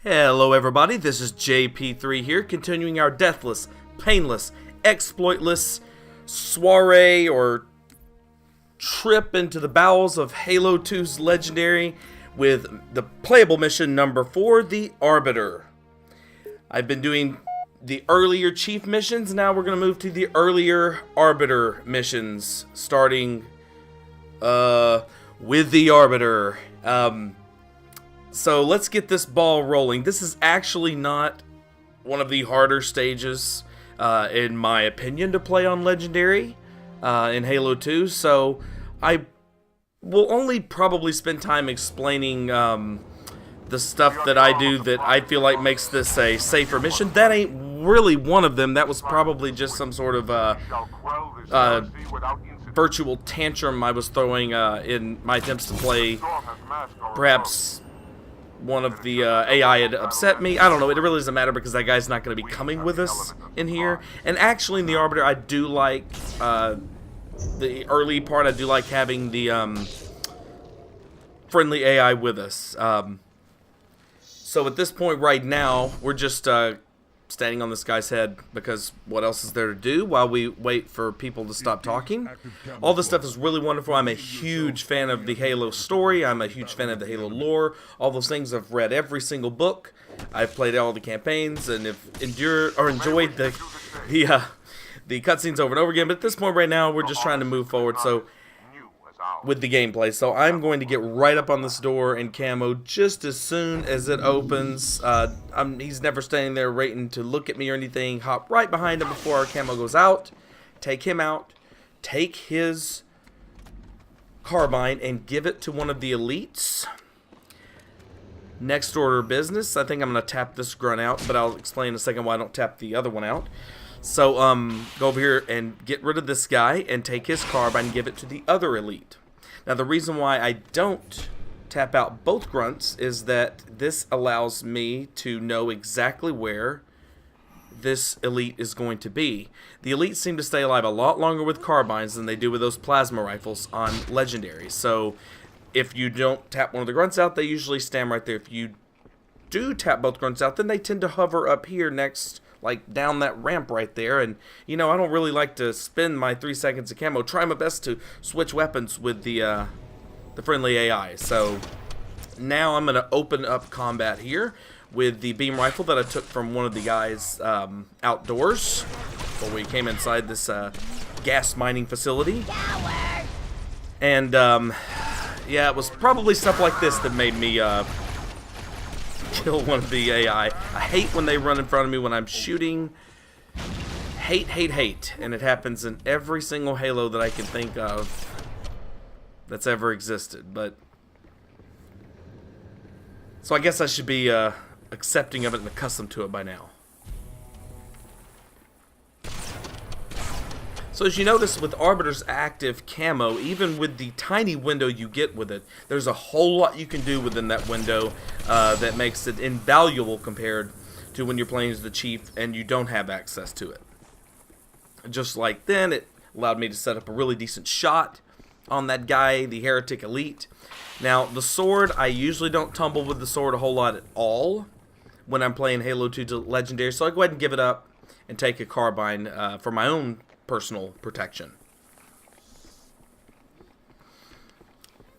Hello everybody, this is JP3 here, continuing our Deathless, Painless, Exploitless soiree or trip into the bowels of Halo 2's Legendary with the playable mission number 4, the Arbiter. I've been doing the earlier Chief missions, now we're going to move to the earlier Arbiter missions, starting with the Arbiter. So let's get this ball rolling. This is actually not one of the harder stages, in my opinion, to play on Legendary in Halo 2. So I will only probably spend time explaining the stuff that I do that I feel like makes this a safer mission. That ain't really one of them. That was probably just some sort of virtual tantrum I was throwing in my attempts to play. Perhaps one of the AI had upset me. I don't know, it really doesn't matter because that guy's not going to be coming with us in here. And actually in the Arbiter, I do like the early part. I do like having the friendly AI with us. So at this point right now, we're just standing on this guy's head because what else is there to do while we wait for people to stop talking? All this stuff is really wonderful. I'm a huge fan of the Halo story. I'm a huge fan of the Halo lore. All those things. I've read every single book. I've played all the campaigns and have enjoyed the cutscenes over and over again. But at this point right now, we're just trying to move forward. So with the gameplay. So I'm going to get right up on this door in Camo just as soon as it opens. He's never standing there waiting to look at me or anything. Hop right behind him before our Camo goes out. Take him out. Take his Carbine and give it to one of the elites. Next order of business. I think I'm going to tap this grunt out, but I'll explain in a second why I don't tap the other one out. So, go over here and get rid of this guy and take his Carbine and give it to the other elite. Now, the reason why I don't tap out both grunts is that this allows me to know exactly where this elite is going to be. The elites seem to stay alive a lot longer with Carbines than they do with those plasma rifles on Legendary. So, if you don't tap one of the grunts out, they usually stand right there. If you do tap both grunts out, then they tend to hover up here next, like down that ramp right there. And you know, I don't really like to spend my 3 seconds of Camo. Try my best to switch weapons with the friendly AI. So now I'm gonna open up combat here with the beam rifle that I took from one of the guys outdoors before we came inside this gas mining facility. And yeah, it was probably stuff like this that made me kill one of the AI. I hate when they run in front of me when I'm shooting. Hate, hate, hate. And it happens in every single Halo that I can think of that's ever existed. But so I guess I should be accepting of it and accustomed to it by now. So as you notice with Arbiter's active Camo, even with the tiny window you get with it, there's a whole lot you can do within that window that makes it invaluable compared to when you're playing as the Chief and you don't have access to it. Just like then, it allowed me to set up a really decent shot on that guy, the Heretic Elite. Now, the sword, I usually don't tumble with the sword a whole lot at all when I'm playing Halo 2 Legendary, so I go ahead and give it up and take a Carbine for my own personal protection.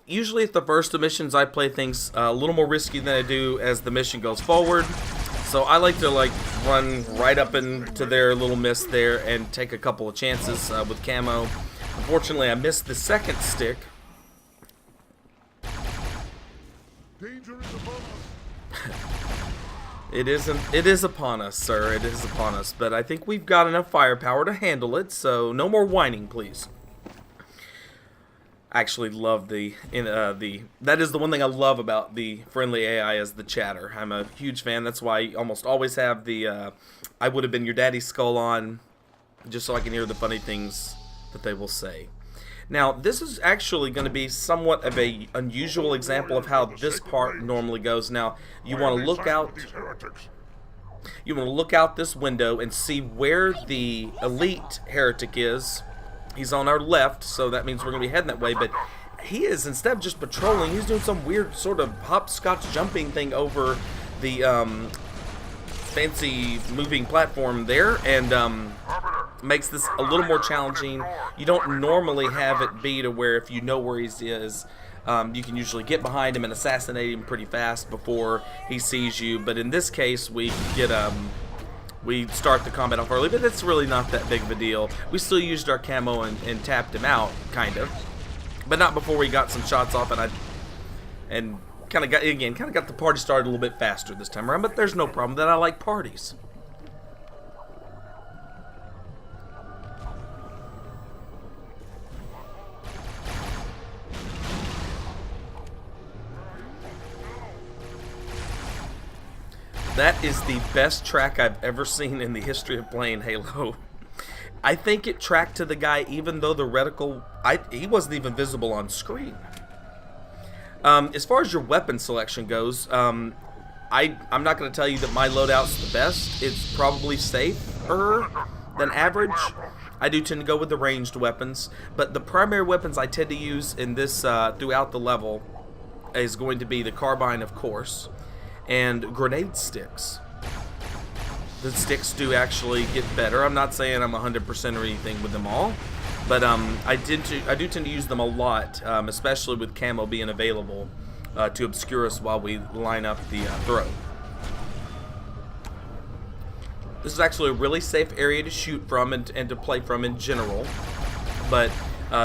Usually at the first of missions I play things a little more risky than I do as the mission goes forward. So I like to run right up into their little mist there and take a couple of chances with Camo. Unfortunately I missed the second stick. Danger is above us. It is upon us, sir. It is upon us. But I think we've got enough firepower to handle it, so no more whining, please. I actually love that is the one thing I love about the friendly AI is the chatter. I'm a huge fan. That's why I almost always have the I would have been your daddy's skull on, just so I can hear the funny things that they will say. Now, this is actually going to be somewhat of an unusual example of how this part normally goes. Now, you want to look out. You want to look out this window and see where the elite heretic is. He's on our left, so that means we're going to be heading that way. But he is, instead of just patrolling, he's doing some weird sort of hopscotch jumping thing over the fancy moving platform there, and makes this a little more challenging. You don't normally have it be to where if you know where he is, you can usually get behind him and assassinate him pretty fast before he sees you. But in this case, we start the combat off early, but it's really not that big of a deal. We still used our camo and tapped him out, kind of, but not before we got some shots off, and kind of got the party started a little bit faster this time around. But there's no problem that I like parties. That is the best track I've ever seen in the history of playing Halo. I think it tracked to the guy even though the reticle, he wasn't even visible on screen. As far as your weapon selection goes, I'm not going to tell you that my loadout's the best. It's probably safer than average. I do tend to go with the ranged weapons, but the primary weapons I tend to use in this throughout the level is going to be the Carbine, of course, and grenade sticks. The sticks do actually get better. I'm not saying I'm 100% or anything with them all, but I do tend to use them a lot, especially with camo being available to obscure us while we line up the throw. This is actually a really safe area to shoot from and to play from in general, but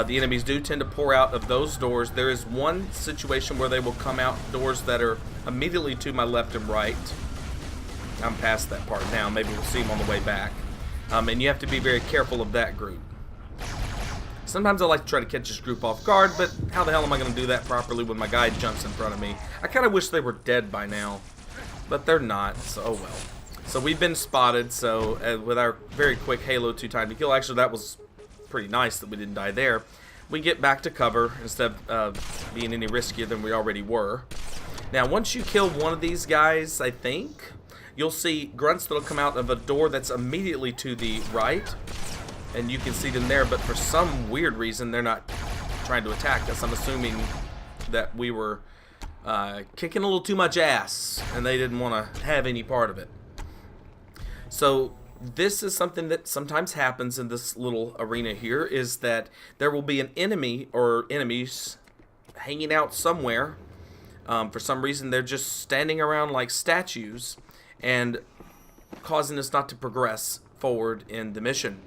the enemies do tend to pour out of those doors. There is one situation where they will come out doors that are immediately to my left and right. I'm past that part now. Maybe we'll see them on the way back. And you have to be very careful of that group. Sometimes I like to try to catch this group off guard, but how the hell am I going to do that properly when my guy jumps in front of me? I kind of wish they were dead by now, but they're not, so oh well. So we've been spotted, so with our very quick Halo 2 time to kill, actually that was pretty nice that we didn't die there. We get back to cover instead of being any riskier than we already were. Now once you kill one of these guys, I think, you'll see grunts that'll come out of a door that's immediately to the right, and you can see them there, but for some weird reason they're not trying to attack us. I'm assuming that we were kicking a little too much ass and they didn't want to have any part of it. So this is something that sometimes happens in this little arena here, is that there will be an enemy or enemies hanging out somewhere. For some reason they're just standing around like statues and causing us not to progress forward in the mission.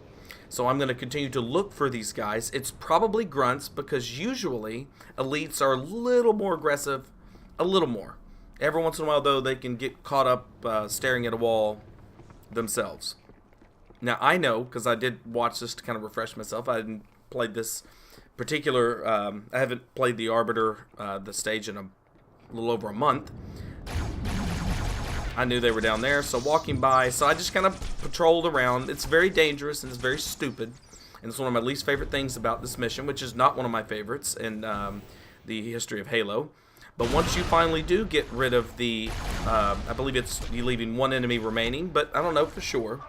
So I'm going to continue to look for these guys. It's probably grunts because usually elites are a little more aggressive, a little more. Every once in a while though they can get caught up staring at a wall themselves. Now I know, because I did watch this to kind of refresh myself. I hadn't played this particular, I haven't played the Arbiter, the stage, in a little over a month. I knew they were down there, so walking by, so I just kind of patrolled around. It's very dangerous and it's very stupid, and it's one of my least favorite things about this mission, which is not one of my favorites in the history of Halo. But once you finally do get rid of the, I believe it's you leaving one enemy remaining, but I don't know for sure.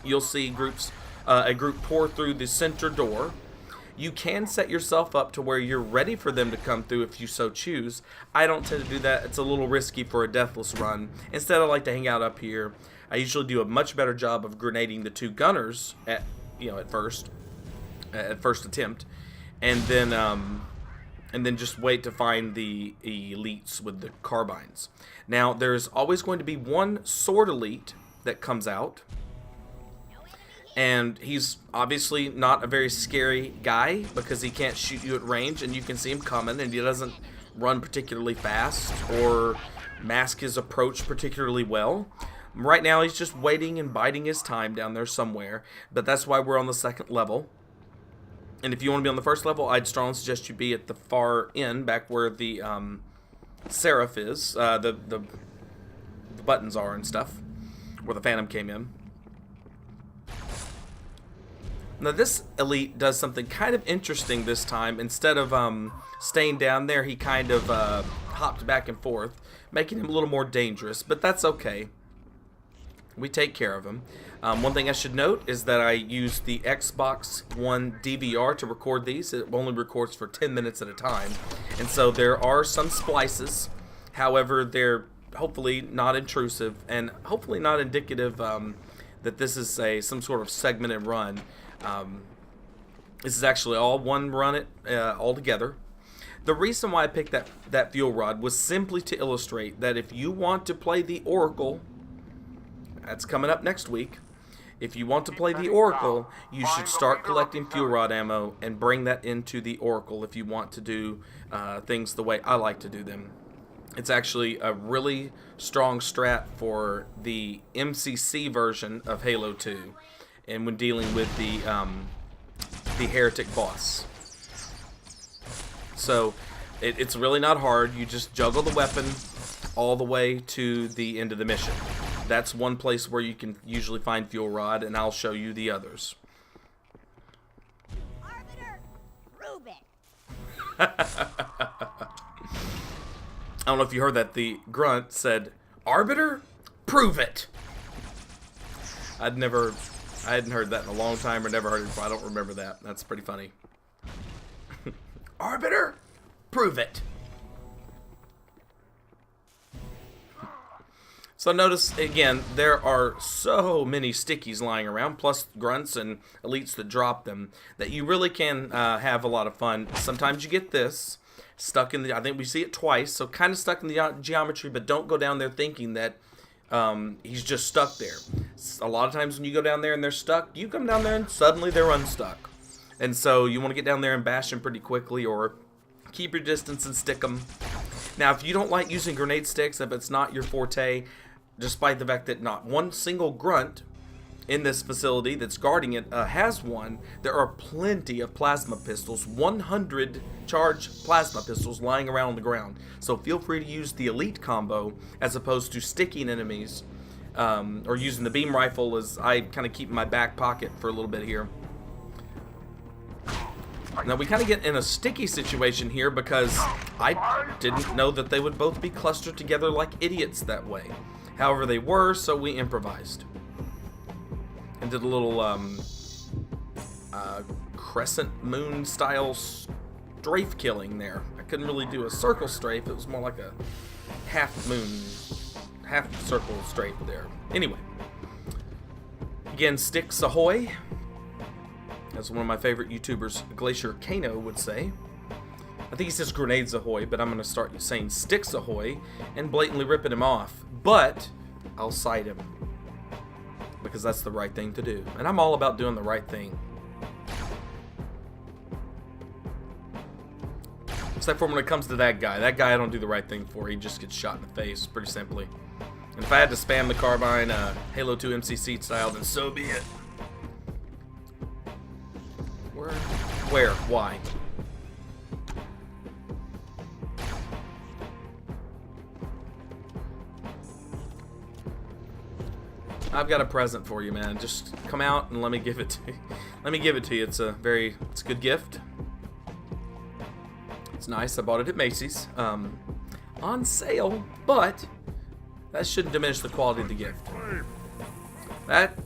You'll see a group pour through the center door. You can set yourself up to where you're ready for them to come through if you so choose. I don't tend to do that. It's a little risky for a Deathless run. Instead, I like to hang out up here. I usually do a much better job of grenading the two gunners at first attempt, and then just wait to find the elites with the carbines. Now, there's always going to be one sword elite that comes out. And he's obviously not a very scary guy because he can't shoot you at range, and you can see him coming, and he doesn't run particularly fast or mask his approach particularly well. Right now he's just waiting and biding his time down there somewhere, but that's why we're on the second level. And if you want to be on the first level, I'd strongly suggest you be at the far end, back where the Seraph is, the buttons are and stuff, where the Phantom came in. Now this elite does something kind of interesting this time. Instead of staying down there, he kind of hopped back and forth, making him a little more dangerous, but that's okay. We take care of him. One thing I should note is that I use the Xbox One DVR to record these. It only records for 10 minutes at a time, and so there are some splices. However, they're hopefully not intrusive, and hopefully not indicative that this is some sort of segmented run. This is actually all one run all together. The reason why I picked that fuel rod was simply to illustrate that if you want to play the Oracle, that's coming up next week. If you want to play the Oracle, you should start collecting fuel rod ammo and bring that into the Oracle if you want to do things the way I like to do them. It's actually a really strong strat for the MCC version of Halo 2, and when dealing with the Heretic boss. So it's really not hard. You just juggle the weapon all the way to the end of the mission. That's one place where you can usually find fuel rod, and I'll show you the others. Arbiter, prove it. I don't know if you heard that. The grunt said, "Arbiter, prove it." I hadn't heard that in a long time, or never heard it before. I don't remember that. That's pretty funny. Arbiter, prove it. So notice, again, there are so many stickies lying around, plus grunts and elites that drop them, that you really can have a lot of fun. Sometimes you get this stuck in the, I think we see it twice, so kind of stuck in the geometry, but don't go down there thinking that he's just stuck there. A lot of times when you go down there and they're stuck, you come down there and suddenly they're unstuck. And so you want to get down there and bash them pretty quickly, or keep your distance and stick them. Now, if you don't like using grenade sticks, if it's not your forte, despite the fact that not one single grunt in this facility that's guarding it has one, there are plenty of plasma pistols, 100 charged plasma pistols lying around on the ground. So feel free to use the elite combo as opposed to sticking enemies, or using the beam rifle, as I kind of keep in my back pocket for a little bit here. Now we kind of get in a sticky situation here because I didn't know that they would both be clustered together like idiots that way. However, they were, so we improvised and did a little crescent moon style strafe killing there. I couldn't really do a circle strafe. It was more like a half circle strafe there. Anyway, again, sticks ahoy, as one of my favorite YouTubers, Glacier Camo, would say. I think he says grenades ahoy, but I'm going to start saying sticks ahoy and blatantly ripping him off. But I'll sight him, because that's the right thing to do. And I'm all about doing the right thing. Except for when it comes to that guy. That guy I don't do the right thing for. He just gets shot in the face, pretty simply. And if I had to spam the Carbine Halo 2 MCC style, then so be it. Where? Why? I've got a present for you, man. Just come out and let me give it to you. Let me give it to you. It's a good gift. It's nice. I bought it at Macy's. On sale, but that shouldn't diminish the quality of the gift. That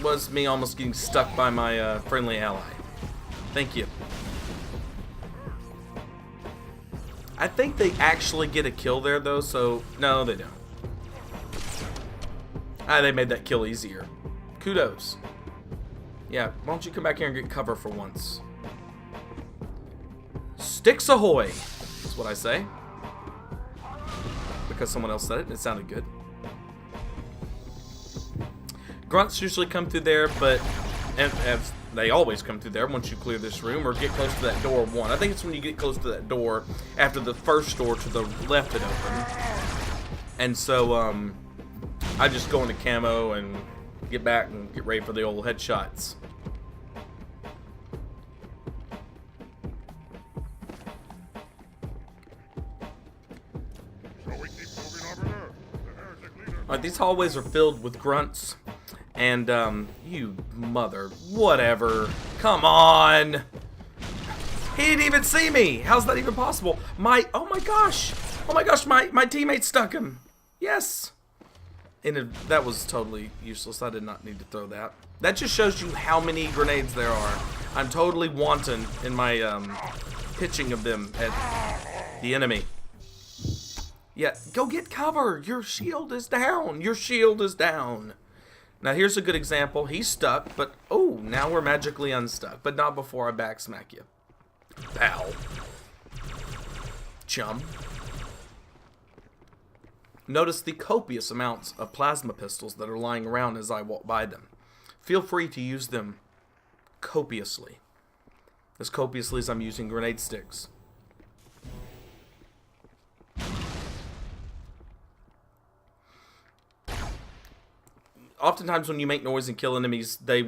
was me almost getting stuck by my friendly ally. Thank you. I think they actually get a kill there, though, so no, they don't. They made that kill easier. Kudos. Yeah, why don't you come back here and get cover for once? Sticks ahoy! That's what I say. Because someone else said it and it sounded good. Grunts usually come through there, but as they always come through there once you clear this room or get close to that door one. I think it's when you get close to that door after the first door to the left had opened. And so, I just go into camo and get back and get ready for the old headshots. Shall we keep moving, Arbiter? The heretic leader. Alright, these hallways are filled with grunts. And, you mother, whatever. Come on! He didn't even see me! How's that even possible? Oh my gosh, my teammate stuck him! Yes! And that was totally useless. I did not need to throw that. That just shows you how many grenades there are. I'm totally wanton in my pitching of them at the enemy. Yeah, go get cover. Your shield is down. Your shield is down. Now, here's a good example. He's stuck, but, oh, now we're magically unstuck. But not before I backsmack you. Pow. Chum. Notice the copious amounts of plasma pistols that are lying around as I walk by them. Feel free to use them copiously. As copiously as I'm using grenade sticks. Oftentimes when you make noise and kill enemies, the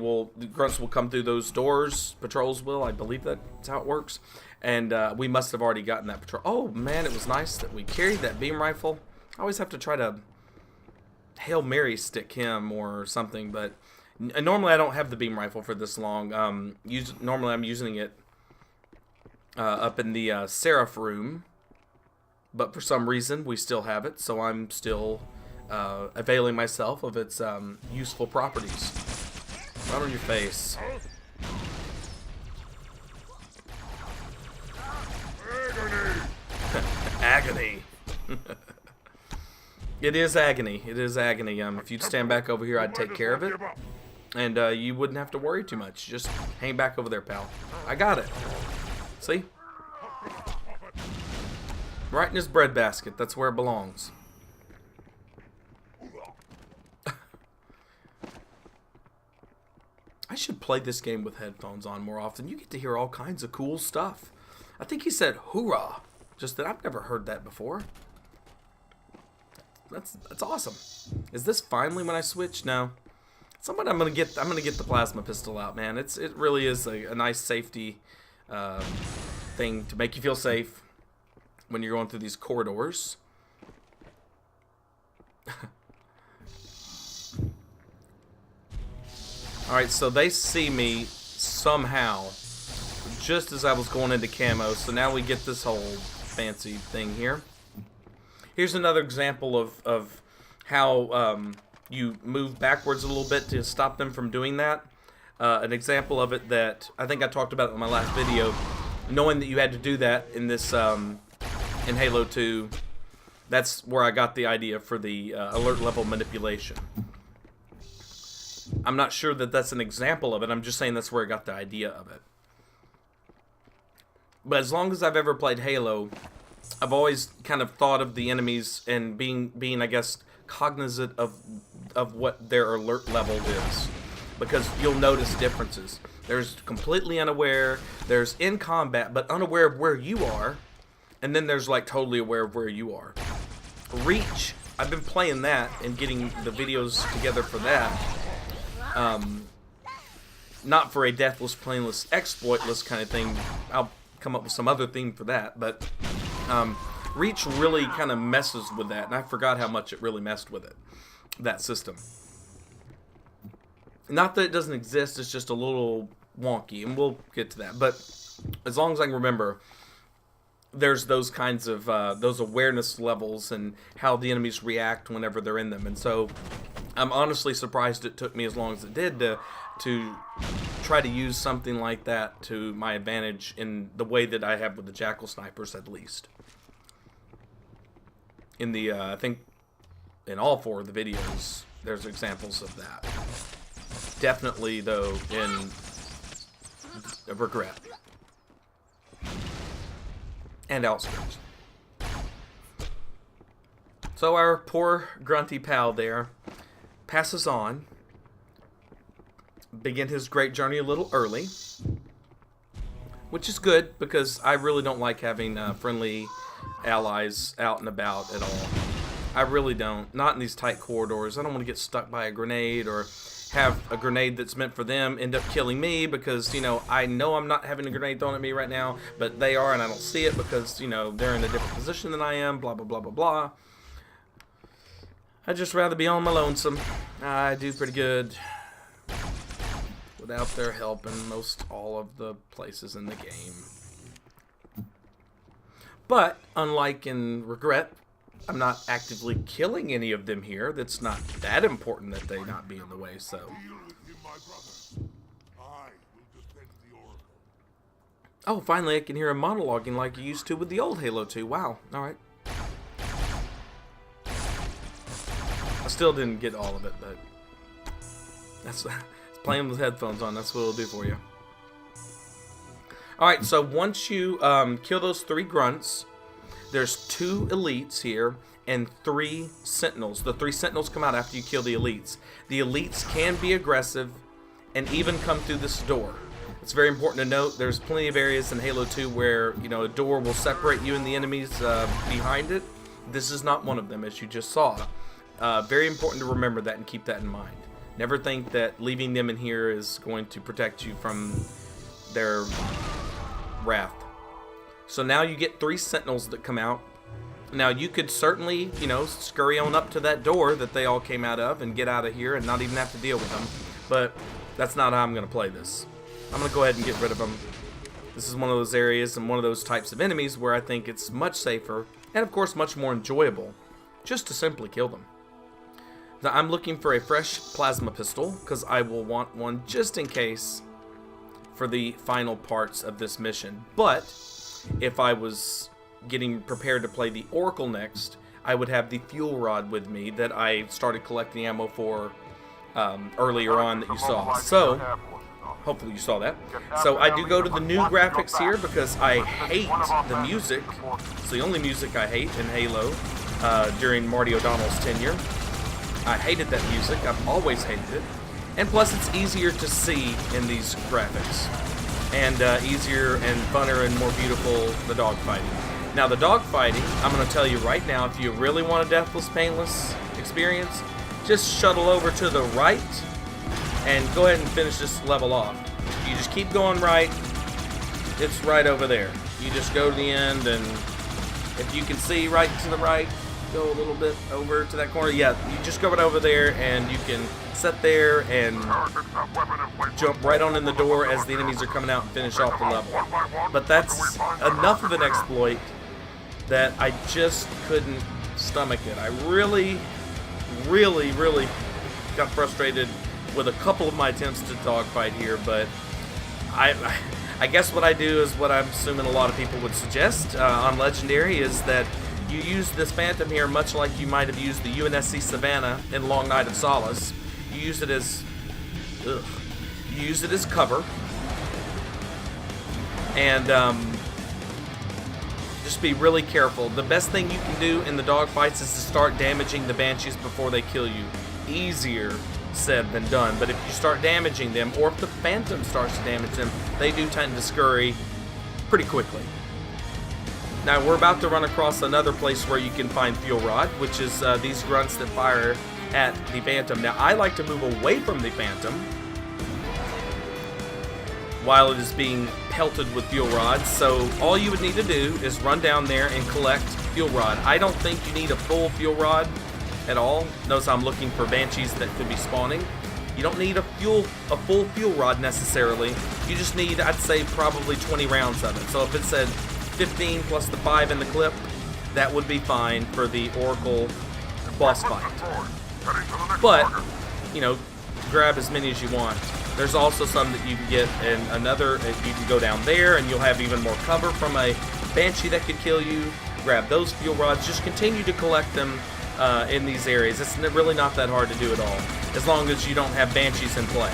grunts will come through those doors. Patrols will, I believe that's how it works. And we must have already gotten that patrol. Oh man, it was nice that we carried that beam rifle. I always have to try to Hail Mary stick him or something, but normally I don't have the beam rifle for this long. Normally I'm using it up in the Seraph room, but for some reason we still have it, so I'm still availing myself of its useful properties. Right on your face. Agony. It is agony. It is agony. If you'd stand back over here, I'd take care of it. And you wouldn't have to worry too much. Just hang back over there, pal. I got it. See? Right in his breadbasket. That's where it belongs. I should play this game with headphones on more often. You get to hear all kinds of cool stuff. I think he said hoorah. Just that I've never heard that before. That's awesome. Is this finally when I switch? No. I'm gonna get the plasma pistol out, man. It really is a nice safety thing to make you feel safe when you're going through these corridors. Alright, so they see me somehow just as I was going into camo, so now we get this whole fancy thing here. Here's another example of how you move backwards a little bit to stop them from doing that. An example of it that I think I talked about in my last video, knowing that you had to do that in this in Halo 2, that's where I got the idea for the alert level manipulation. I'm not sure that that's an example of it. I'm just saying that's where I got the idea of it. But as long as I've ever played Halo, I've always kind of thought of the enemies and being I guess, cognizant of what their alert level is. Because you'll notice differences. There's completely unaware, there's in combat, but unaware of where you are, and then there's like totally aware of where you are. Reach, I've been playing that and getting the videos together for that. Not for a Deathless, Painless, Exploitless kind of thing. I'll come up with some other theme for that, but Reach really kind of messes with that, and I forgot how much it really messed with it, that system. Not that it doesn't exist, it's just a little wonky, and we'll get to that, but as long as I can remember, there's those kinds of, those awareness levels and how the enemies react whenever they're in them, and so I'm honestly surprised it took me as long as it did to try to use something like that to my advantage in the way that I have with the Jackal snipers, at least. In the, I think, in all 4 of the videos, there's examples of that. Definitely, though, in Regret. And Outskirts. So our poor grunty pal there passes on, begin his great journey a little early, which is good because I really don't like having friendly allies out and about at all. I really don't. Not in these tight corridors. I don't want to get stuck by a grenade or have a grenade that's meant for them end up killing me because, you know I'm not having a grenade thrown at me right now, but they are and I don't see it because, they're in a different position than I am, blah, blah, blah, blah, blah. I'd just rather be on my lonesome. I do pretty good without their help in most all of the places in the game. But, unlike in Regret, I'm not actively killing any of them here. That's not that important that they not be in the way, so. Oh, finally I can hear him monologuing like you used to with the old Halo 2. Wow, alright. I still didn't get all of it, but that's playing with headphones on. That's what it'll do for you. All right, so once you kill those 3 grunts, there's 2 elites here and 3 sentinels. The 3 sentinels come out after you kill the elites. The elites can be aggressive and even come through this door. It's very important to note there's plenty of areas in Halo 2 where, you know, a door will separate you and the enemies behind it. This is not one of them, as you just saw. Very important to remember that and keep that in mind. Never think that leaving them in here is going to protect you from their wrath. So now you get 3 sentinels that come out. Now you could certainly, you know, scurry on up to that door that they all came out of and get out of here and not even have to deal with them. But that's not how I'm going to play this. I'm going to go ahead and get rid of them. This is one of those areas and one of those types of enemies where I think it's much safer and of course much more enjoyable just to simply kill them. Now I'm looking for a fresh plasma pistol because I will want one just in case for the final parts of this mission. But if I was getting prepared to play the Oracle next, I would have the fuel rod with me that I started collecting ammo for earlier on that you saw. So hopefully you saw that. So I do go to the new graphics here because I hate the music. It's the only music I hate in Halo during Marty O'Donnell's tenure. I hated that music. I've always hated it. And plus it's easier to see in these graphics. And easier and funner and more beautiful the dogfighting. Now the dogfighting, I'm going to tell you right now, if you really want a Deathless, Painless experience, just shuttle over to the right and go ahead and finish this level off. You just keep going right, it's right over there. You just go to the end, and if you can see right to the right, go a little bit over to that corner. Yeah, you just go right over there and you can sit there and jump right on in the door as the enemies are coming out and finish off the level. But that's enough of an exploit that I just couldn't stomach it. I really got frustrated with a couple of my attempts to dogfight here, but I guess what I do is what I'm assuming a lot of people would suggest on Legendary is that you use this Phantom here much like you might have used the UNSC Savannah in Long Night of Solace. You use it as cover, and just be really careful. The best thing you can do in the dogfights is to start damaging the Banshees before they kill you. Easier said than done, but if you start damaging them, or if the Phantom starts to damage them, they do tend to scurry pretty quickly. Now we're about to run across another place where you can find fuel rod, which is these grunts that fire at the Phantom. Now I like to move away from the Phantom while it is being pelted with fuel rods, so all you would need to do is run down there and collect fuel rod. I don't think you need a full fuel rod at all. Notice I'm looking for Banshees that could be spawning. You don't need a full fuel rod necessarily. You just need, I'd say, probably 20 rounds of it. So if it said 15 plus the 5 in the clip, that would be fine for the Oracle boss fight. But, you know, grab as many as you want. There's also some that you can get in another, you can go down there and you'll have even more cover from a Banshee that could kill you. Grab those fuel rods. Just continue to collect them in these areas. It's really not that hard to do at all, as long as you don't have Banshees in play.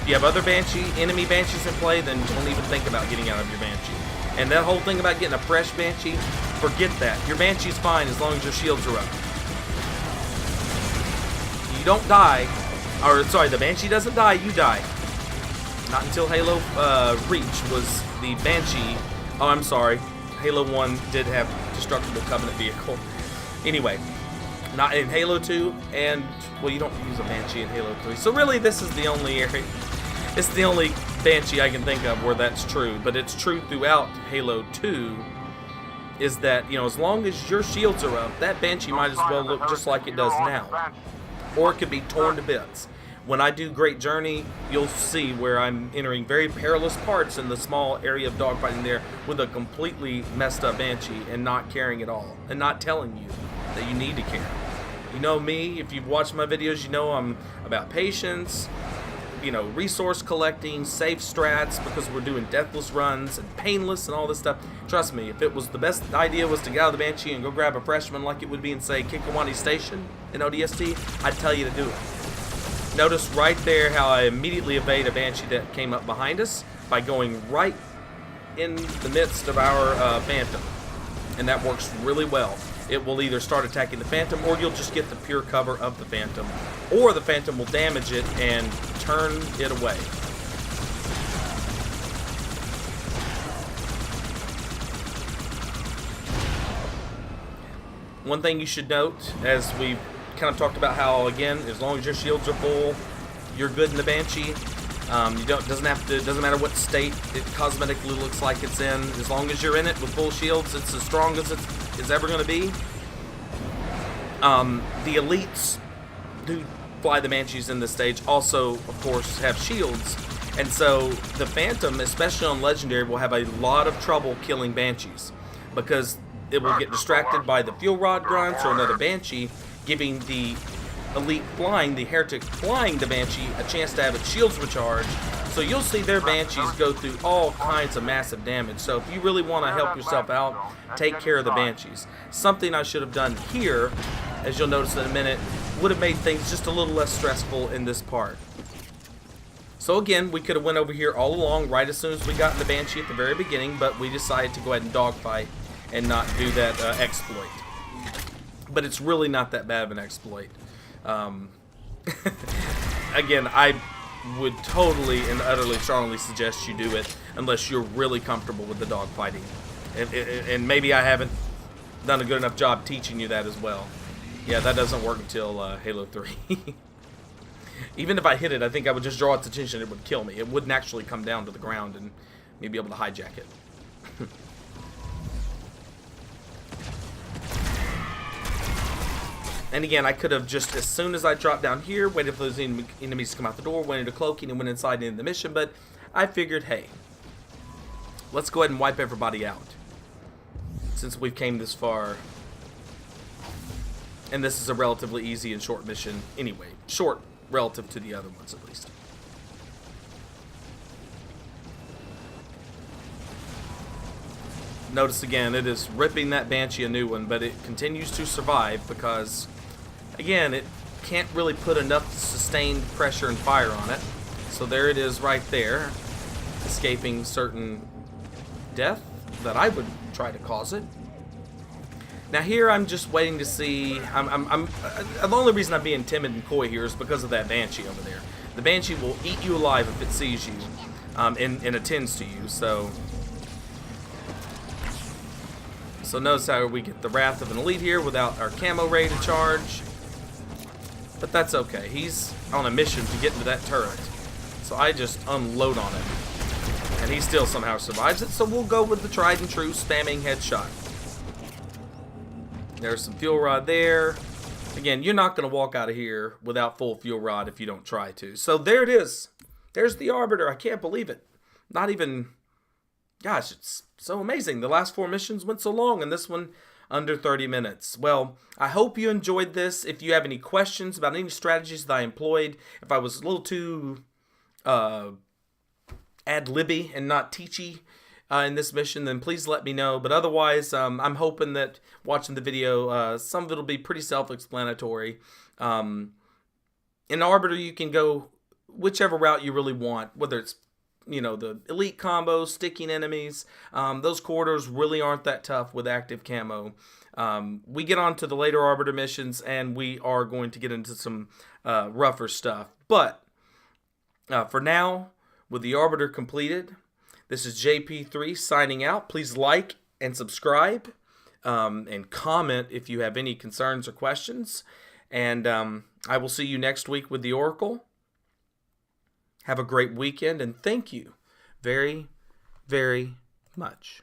If you have other enemy Banshees in play, then don't even think about getting out of your Banshee. And that whole thing about getting a fresh Banshee, forget that. Your Banshee's fine as long as your shields are up. You don't die, or sorry, the Banshee doesn't die, you die. Not until Halo Reach was the Banshee. Oh, I'm sorry. Halo 1 did have Destructible Covenant vehicle. Anyway, not in Halo 2, and, well, you don't use a Banshee in Halo 3. So really, this is the only area, it's the only Banshee I can think of where that's true. But it's true throughout Halo 2, is that, you know, as long as your shields are up, that Banshee might as well look just like it does now. Or it could be torn to bits. When I do Great Journey, you'll see where I'm entering very perilous parts in the small area of dogfighting there with a completely messed up Banshee and not caring at all, and not telling you that you need to care. You know me, if you've watched my videos, you know I'm about patience, resource collecting, safe strats, because we're doing Deathless runs and Painless and all this stuff. Trust me, if it was the best idea was to get out of the Banshee and go grab a freshman like it would be in, say, Kinkawani Station in ODST, I'd tell you to do it. Notice right there how I immediately evade a Banshee that came up behind us by going right in the midst of our Phantom. And that works really well. It will either start attacking the Phantom, or you'll just get the pure cover of the Phantom. Or the Phantom will damage it and turn it away. One thing you should note, as we kind of talked about how, again, as long as your shields are full, you're good in the Banshee. Doesn't matter what state it cosmetically looks like it's in. As long as you're in it with full shields, it's as strong as it's ever going to be. The elites who fly the Banshees in this stage also, of course, have shields. And so the Phantom, especially on Legendary, will have a lot of trouble killing Banshees, because it will get distracted by the fuel rod grunts or another Banshee, giving the elite flying, the heretic flying the Banshee, a chance to have its shields recharged. So you'll see their Banshees go through all kinds of massive damage. So if you really want to help yourself out, take care of the Banshees. Something I should have done here, as you'll notice in a minute, would have made things just a little less stressful in this part. So again, we could have went over here all along right as soon as we got in the Banshee at the very beginning, but we decided to go ahead and dogfight and not do that exploit. But it's really not that bad of an exploit. Again, I would totally and utterly strongly suggest you do it unless you're really comfortable with the dogfighting. And maybe I haven't done a good enough job teaching you that as well. Yeah, that doesn't work until Halo 3. Even if I hit it, I think I would just draw its attention and it would kill me. It wouldn't actually come down to the ground and me be able to hijack it. And again, I could have just, as soon as I dropped down here, waited for those enemies to come out the door, went into cloaking, and went inside into the mission. But I figured, hey, let's go ahead and wipe everybody out, since we've came this far. And this is a relatively easy and short mission anyway. Short relative to the other ones, at least. Notice again, it is ripping that Banshee a new one, but it continues to survive because, again, it can't really put enough sustained pressure and fire on it. So there it is right there, escaping certain death that I would try to cause it. Now here I'm just waiting to see, the only reason I'm being timid and coy here is because of that Banshee over there. The Banshee will eat you alive if it sees you and attends to you, so notice how we get the Wrath of an Elite here without our Camo ready to charge. But that's okay. He's on a mission to get into that turret. So I just unload on him. And he still somehow survives it, so we'll go with the tried and true spamming headshot. There's some fuel rod there. Again, you're not going to walk out of here without full fuel rod if you don't try to. So there it is. There's the Arbiter. I can't believe it. Not even... Gosh, it's so amazing. The last 4 missions went so long, and this one under 30 minutes. Well, I hope you enjoyed this. If you have any questions about any strategies that I employed, if I was a little too ad-libby and not teachy in this mission, then please let me know. But otherwise, I'm hoping that watching the video, some of it will be pretty self-explanatory. In Arbiter, you can go whichever route you really want, whether it's the elite combos, sticking enemies. Those corridors really aren't that tough with active camo. We get on to the later Arbiter missions, and we are going to get into some rougher stuff. But for now, with the Arbiter completed, this is JP3 signing out. Please like and subscribe, and comment if you have any concerns or questions. And I will see you next week with the Oracle. Have a great weekend, and thank you very, very much.